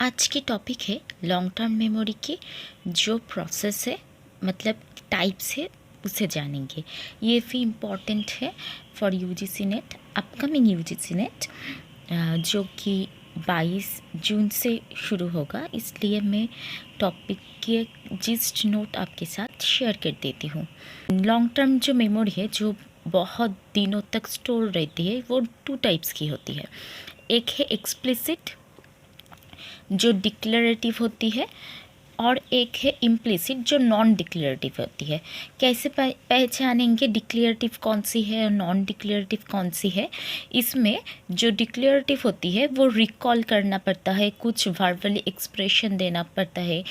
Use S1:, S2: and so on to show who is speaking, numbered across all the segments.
S1: आज की टॉपिक है लॉन्ग टर्म मेमोरी की जो प्रोसेस है, मतलब टाइप्स है, उसे जानेंगे। ये भी इम्पॉर्टेंट है for UGC net, upcoming UGC net, जो कि 22 जून से शुरू होगा। इसलिए मैं टॉपिक के जिस्ट नोट आपके साथ शेयर कर देती हूँ। लॉन्ग टर्म जो मेमोरी है, जो बहुत दिनों तक स्टोर रहती है, वो 2 टाइप्स की होती है। एक है एक्सप्लिसिट, जो डिक्लेरेटिव होती है, और एक है इम्प्लिसिट, जो नॉन डिक्लेरेटिव होती है। कैसे पहचानेंगे डिक्लेरेटिव कौन सी है और नॉन डिक्लेरेटिव कौन सी है? इसमें जो डिक्लेरेटिव होती है वो रिकॉल करना पड़ता है, कुछ वर्बली एक्सप्रेशन देना पड़ता है,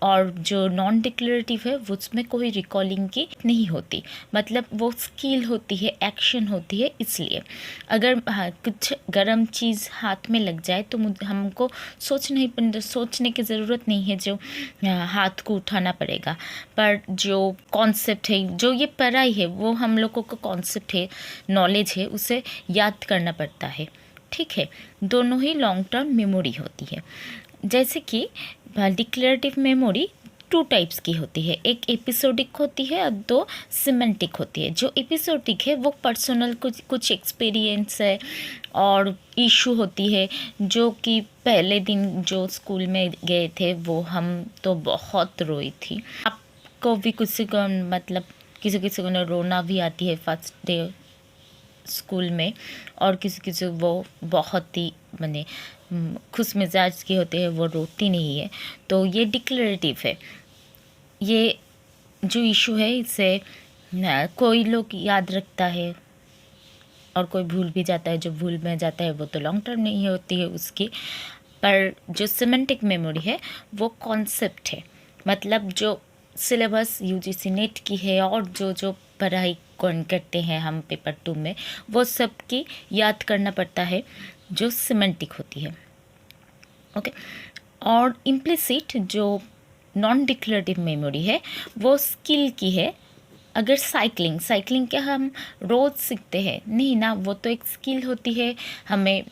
S1: और जो नॉन डिक्लेरेटिव है वो उसमें कोई रिकॉलिंग की नहीं होती, मतलब वो स्किल होती है, एक्शन होती है। इसलिए अगर कुछ गर्म चीज़ हाथ में लग जाए तो हमको सोचने की ज़रूरत नहीं है, जो हाथ को उठाना पड़ेगा। पर जो कॉन्सेप्ट है, जो ये पढ़ाई है, वो हम लोगों का कॉन्सेप्ट है, नॉलेज है, उसे याद करना पड़ता है। ठीक है, दोनों ही लॉन्ग टर्म मेमोरी होती है। जैसे कि डिक्लेरेटिव मेमोरी 2 टाइप्स की होती है, एक एपिसोडिक होती है और 2 सिमेंटिक होती है। जो एपिसोडिक है वो पर्सनल कुछ एक्सपीरियंस है और इशू होती है, जो कि पहले दिन जो स्कूल में गए थे वो हम तो बहुत रोई थी। आपको भी किसी को रोना भी आती है फर्स्ट डे स्कूल में, और किसी वो बहुत ही खुश मिजाज की होते हैं, वो रोती नहीं है। तो ये डिक्लेरेटिव है। ये जो इशू है, इसे कोई लोग याद रखता है और कोई भूल भी जाता है। जो भूल में जाता है वो तो लॉन्ग टर्म नहीं होती है उसकी। पर जो सिमेंटिक मेमोरी है वो कॉन्सेप्ट है, मतलब जो सिलेबस यूजीसी नेट की है और जो पढ़ाई कौन करते हैं हम पेपर 2 में, वो सब की याद करना पड़ता है, जो सिमेंटिक होती है। ओके, और इम्प्लिसिट जो नॉन डिक्लेरेटिव मेमोरी है वो स्किल की है। अगर साइकिलिंग क्या हम रोज़ सीखते हैं? नहीं ना, वो तो एक स्किल होती है, हमें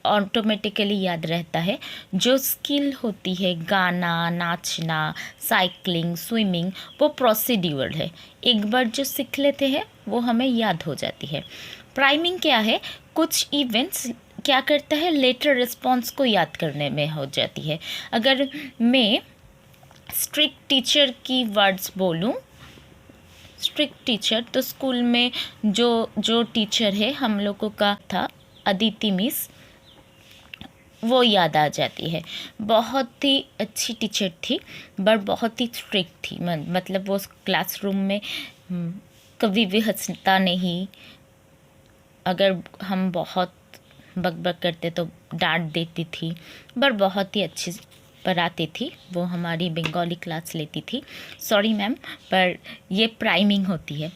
S1: ऑटोमेटिकली याद रहता है। जो स्किल होती है, गाना, नाचना, साइकिलिंग, स्विमिंग, वो प्रोसीड्यूर है। एक बार जो सीख लेते हैं वो हमें याद हो जाती है। प्राइमिंग क्या है? कुछ इवेंट्स क्या करता है, लेटर रिस्पॉन्स को याद करने में हो जाती है। अगर मैं स्ट्रिक्ट टीचर की वर्ड्स बोलूं, स्ट्रिक्ट टीचर, तो स्कूल में जो टीचर है हम लोगों का था, अदिति मिस, वो याद आ जाती है। बहुत ही अच्छी टीचर थी, बट बहुत ही स्ट्रिक्ट थी। मतलब वो क्लासरूम में कभी भी हंसता नहीं, अगर हम बहुत बक करते तो डांट देती थी, पर बहुत ही अच्छी पढ़ाती थी। वो हमारी बंगाली क्लास लेती थी। सॉरी मैम, पर ये प्राइमिंग होती है।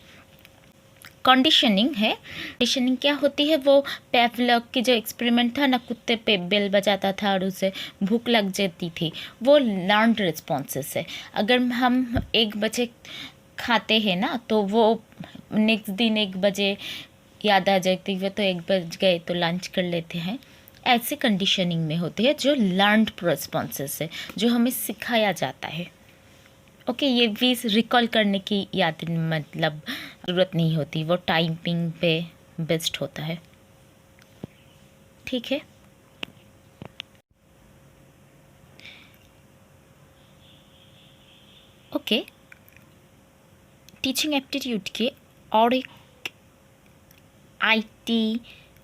S1: कंडीशनिंग है। कंडीशनिंग क्या होती है? वो पेवलव की जो एक्सपेरिमेंट था ना, कुत्ते पे बेल बजाता था और उसे भूख लग जाती थी, वो लर्नड रिस्पॉन्सेस है। अगर हम 1 बजे खाते हैं ना, तो वो नेक्स्ट दिन 1 बजे याद आ जाती है, तो 1 बज गए तो लंच कर लेते हैं। ऐसे कंडीशनिंग में होती है जो लर्नड रिस्पॉन्सेस है, जो हमें सिखाया जाता है। ओके, ये भी रिकॉल करने की याद मतलब ज़रूरत नहीं होती, वो टाइपिंग पे बेस्ट होता है। ठीक है, ओके। टीचिंग एप्टीट्यूड के और एक आईटी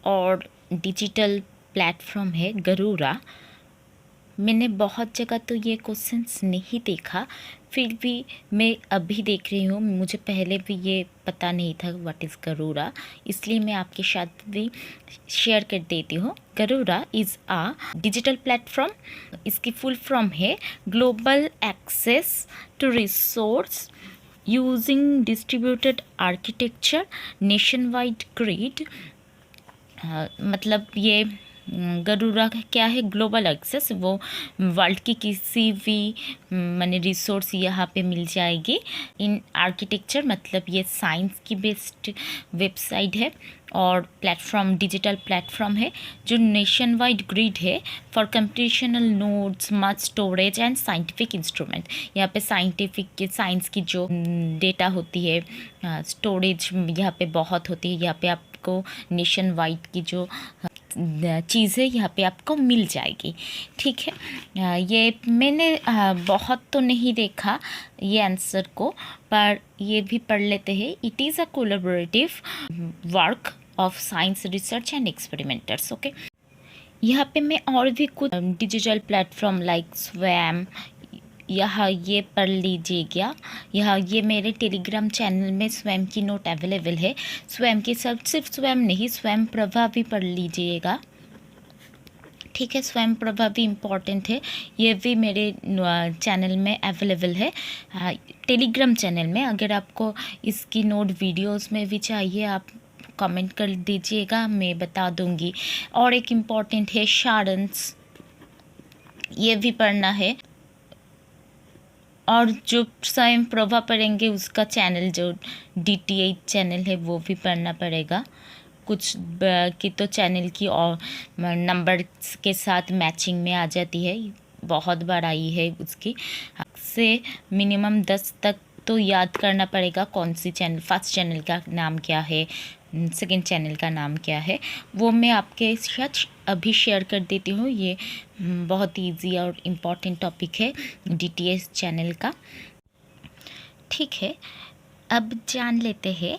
S1: और डिजिटल प्लेटफॉर्म है गरूरा। मैंने बहुत जगह तो ये क्वेश्चंस नहीं देखा, फिर भी मैं अभी देख रही हूँ। मुझे पहले भी ये पता नहीं था व्हाट इज़ गरूरा, इसलिए मैं आपके साथ भी शेयर कर देती हूँ। Garuda is a digital platform. इसकी फुल फॉर्म है global access to resource using distributed architecture nationwide grid. मतलब ये गरूरा क्या है? ग्लोबल एक्सेस, वो वर्ल्ड की किसी भी माने रिसोर्स यहाँ पे मिल जाएगी इन आर्किटेक्चर, मतलब ये साइंस की बेस्ड वेबसाइट है। और प्लेटफॉर्म डिजिटल प्लेटफॉर्म है जो नेशन वाइड ग्रिड है for computational nodes, much storage and scientific instrument. यहाँ पे साइंटिफिक साइंस की जो डेटा होती है, स्टोरेज यहाँ पे बहुत होती है। यहाँ पे आपको नेशन वाइड की जो चीज़ें यहाँ पे आपको मिल जाएगी। ठीक है, ये मैंने बहुत तो नहीं देखा ये आंसर को, पर ये भी पढ़ लेते हैं। It is a collaborative work of science research and experimenters. Okay, यहाँ पे मैं और भी कुछ डिजिटल प्लेटफॉर्म लाइक स्वैम, यहाँ ये पढ़ लीजिएगा। यहाँ ये मेरे टेलीग्राम चैनल में स्वयं की नोट अवेलेबल है। स्वयं के साथ सिर्फ स्वयं नहीं, स्वयं प्रभा भी पढ़ लीजिएगा। ठीक है, स्वयं प्रभा भी इम्पॉर्टेंट है, ये भी मेरे चैनल में अवेलेबल है, टेलीग्राम चैनल में। अगर आपको इसकी नोट वीडियोस में भी चाहिए आप कमेंट कर दीजिएगा, मैं बता दूंगी। और एक इम्पॉर्टेंट है शारंस, ये भी पढ़ना है। और जो स्वयं प्रभा पढ़ेंगे उसका चैनल जो DTH चैनल है वो भी पढ़ना पड़ेगा। कुछ की तो चैनल की और नंबर के साथ मैचिंग में आ जाती है, बहुत बार आई है उसकी। से मिनिमम 10 तक तो याद करना पड़ेगा कौन सी चैनल, फर्स्ट चैनल का नाम क्या है, सेकंड चैनल का नाम क्या है, वो मैं आपके साथ अभी शेयर कर देती हूँ। ये बहुत इजी और इम्पॉर्टेंट टॉपिक है DTH चैनल का। ठीक है, अब जान लेते हैं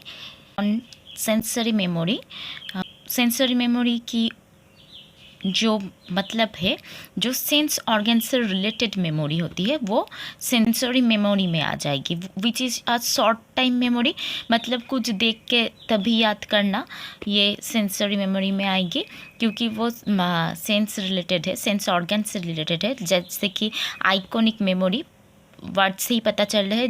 S1: सेंसरी मेमोरी। सेंसरी मेमोरी की जो मतलब है, जो सेंस ऑर्गन से रिलेटेड मेमोरी होती है वो सेंसरी मेमोरी में आ जाएगी, which is a short time memory. मतलब कुछ देख के तभी याद करना, ये सेंसरी मेमोरी में आएगी क्योंकि वो सेंस रिलेटेड है, सेंस ऑर्गन से रिलेटेड है। जैसे कि आइकॉनिक मेमोरी वर्ड से ही पता चल रहा है,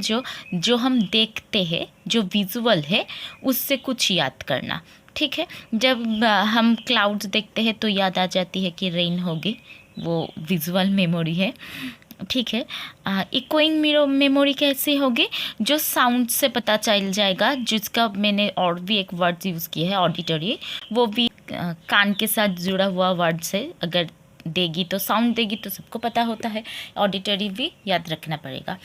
S1: जो हम देखते हैं, जो विजुअल है उससे कुछ याद करना। ठीक है, जब हम क्लाउड्स देखते हैं तो याद आ जाती है कि रेन होगी, वो विजुअल मेमोरी है। ठीक है, इकोइंग मेमोरी कैसी होगी, जो साउंड से पता चल जाएगा, जिसका मैंने और भी एक वर्ड यूज़ किया है ऑडिटरी, वो भी कान के साथ जुड़ा हुआ वर्ड से अगर देगी तो साउंड देगी तो सबको पता होता है, ऑडिटरी भी याद रखना पड़ेगा।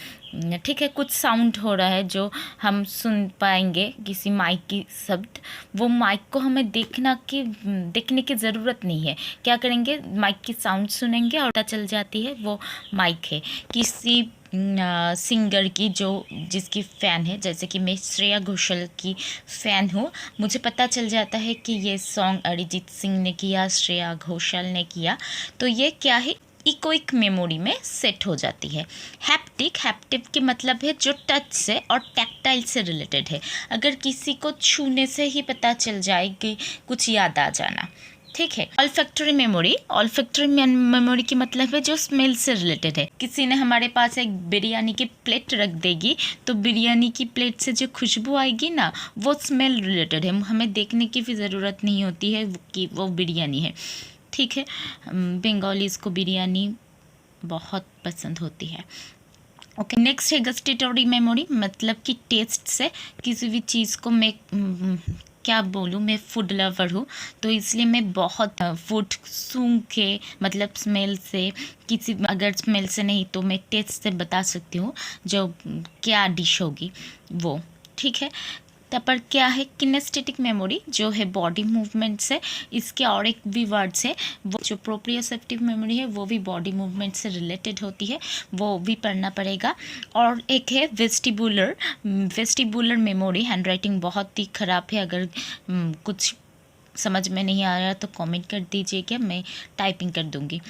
S1: ठीक है, कुछ साउंड हो रहा है जो हम सुन पाएंगे किसी माइक की शब्द, वो माइक को हमें देखने की ज़रूरत नहीं है। क्या करेंगे, माइक की साउंड सुनेंगे और पता चल जाती है वो माइक है। किसी सिंगर की जिसकी फ़ैन है, जैसे कि मैं श्रेया घोषाल की फ़ैन हूँ, मुझे पता चल जाता है कि ये सॉन्ग अरिजीत सिंह ने किया, श्रेया घोषाल ने किया, तो ये क्या है, इकोइक मेमोरी में सेट हो जाती है। हैप्टिक की मतलब है जो टच से और टैक्टाइल से रिलेटेड है। अगर किसी को छूने से ही पता चल जाए कि कुछ याद आ जाना। ठीक है, ऑल्फैक्टरी मेमोरी की मतलब है जो स्मेल से रिलेटेड है। किसी ने हमारे पास एक बिरयानी की प्लेट रख देगी तो बिरयानी की प्लेट से जो खुशबू आएगी ना, वो स्मेल रिलेटेड है, हमें देखने की भी ज़रूरत नहीं होती है कि वो बिरयानी है। ठीक है, बंगालीज़ को बिरयानी बहुत पसंद होती है। ओके, नेक्स्ट है गस्टेटरी मेमोरी, मतलब कि टेस्ट से किसी भी चीज़ को मैं क्या बोलूँ, मैं फूड लवर हूँ तो इसलिए मैं बहुत फूड सूंघ के, मतलब स्मेल से, अगर स्मेल से नहीं तो मैं टेस्ट से बता सकती हूँ जो क्या डिश होगी वो। ठीक है, तब पर क्या है किनेस्थेटिक मेमोरी, जो है बॉडी मूवमेंट से, इसके और एक भी वर्ड्स है, वो जो प्रोप्रियोसेप्टिव मेमोरी है वो भी बॉडी मूवमेंट से रिलेटेड होती है, वो भी पढ़ना पड़ेगा। और एक है वेस्टिबुलर मेमोरी। हैंडराइटिंग बहुत ही ख़राब है, अगर कुछ समझ में नहीं आ रहा तो कमेंट कर दीजिएगा, मैं टाइपिंग कर दूँगी।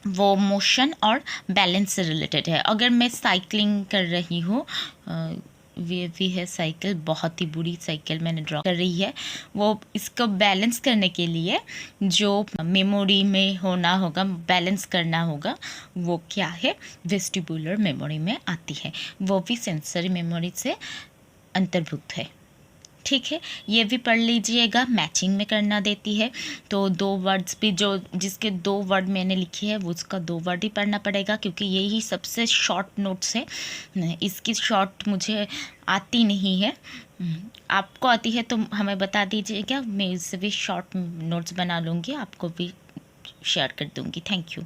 S1: वो मोशन और बैलेंस से रिलेटेड है। अगर मैं साइकिलिंग कर रही हूँ, भी है साइकिल, बहुत ही बुरी साइकिल मैंने ड्रॉ कर रही है, वो इसको बैलेंस करने के लिए जो मेमोरी में होना होगा, बैलेंस करना होगा, वो क्या है, वेस्टिबुलर मेमोरी में आती है, वो भी सेंसरी मेमोरी से अंतर्भुक्त है। ठीक है, ये भी पढ़ लीजिएगा, मैचिंग में करना देती है। तो 2 वर्ड्स भी, जिसके 2 वर्ड मैंने लिखी है वो उसका 2 वर्ड ही पढ़ना पड़ेगा, क्योंकि यही सबसे शॉर्ट नोट्स है। इसकी शॉर्ट मुझे आती नहीं है, आपको आती है तो हमें बता दीजिएगा, मैं इससे भी शॉर्ट नोट्स बना लूँगी, आपको भी शेयर कर दूँगी। Thank you.